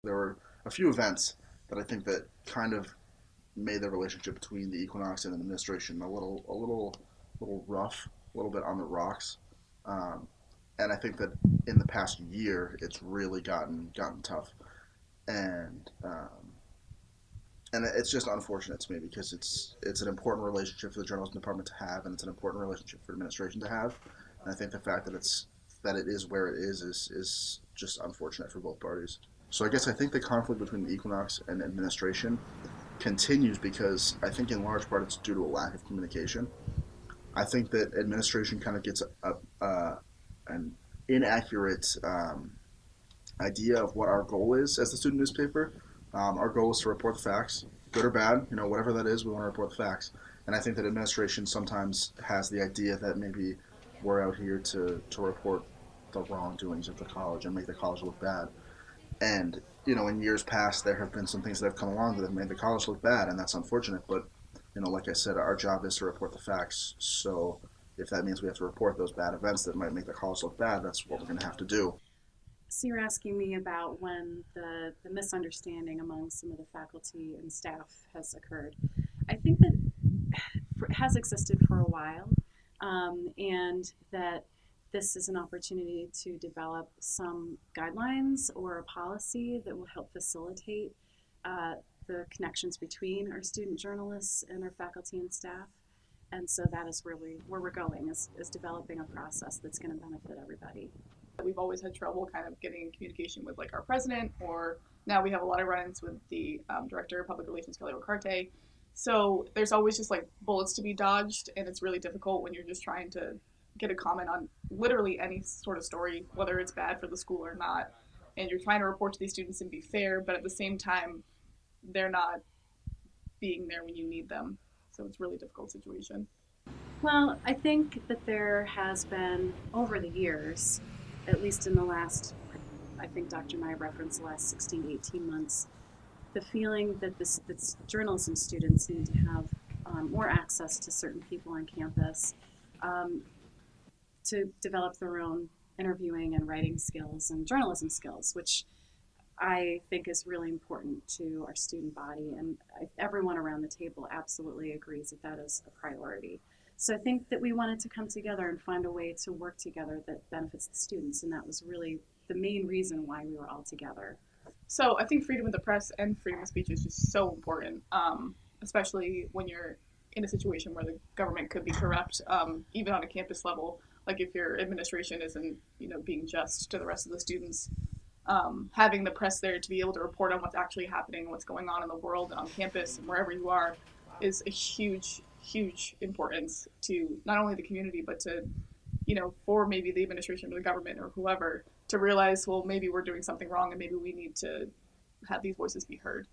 There were a few events that I think that kind of made the relationship between the Equinox and the administration little rough, a little bit on the rocks. Um, and I think that in the past year, it's really gotten tough, and it's just unfortunate to me because it's an important relationship for the journalism department to have, and it's an important relationship for administration to have. And I think the fact that it is where it is just unfortunate for both parties. So I guess I think the conflict between the Equinox and administration continues because I think in large part it's due to a lack of communication. I think that administration kind of gets an inaccurate idea of what our goal is as the student newspaper. Our goal is to report the facts, good or bad, whatever that is, we want to report the facts. And I think that administration sometimes has the idea that maybe we're out here to report the wrongdoings of the college and make the college look bad. And in years past, there have been some things that have come along that have made the college look bad, and that's unfortunate. But like I said, our job is to report the facts. So if that means we have to report those bad events that might make the college look bad, that's what we're going to have to do. So you're asking me about when the misunderstanding among some of the faculty and staff has occurred. I think that it has existed for a while, and that this is an opportunity to develop some guidelines or a policy that will help facilitate uh, the connections between our student journalists and our faculty and staff. And so that is really where we're going, is developing a process that's going to benefit everybody. We've always had trouble kind of getting in communication with like our president, or now we have a lot of run-ins with the director of public relations, Kelly Ricarte. So there's always just like bullets to be dodged, and it's really difficult when you're just trying to get a comment on literally any sort of story, whether it's bad for the school or not. And you're trying to report to these students and be fair, but at the same time, they're not being there when you need them. So it's a really difficult situation. Well, I think that there has been, over the years, at least in the last, I think Dr. Meyer referenced the last 16 to 18 months, the feeling that that journalism students need to have more access to certain people on campus, um, to develop their own interviewing and writing skills and journalism skills, which I think is really important to our student body. And everyone around the table absolutely agrees that that is a priority. So I think that we wanted to come together and find a way to work together that benefits the students. And that was really the main reason why we were all together. So I think freedom of the press and freedom of speech is just so important, especially when you're in a situation where the government could be corrupt, even on a campus level. Like if your administration isn't, being just to the rest of the students, having the press there to be able to report on what's actually happening, what's going on in the world and on campus and wherever you are, is a huge, huge importance to not only the community but to, for maybe the administration or the government or whoever to realize, well, maybe we're doing something wrong and maybe we need to have these voices be heard.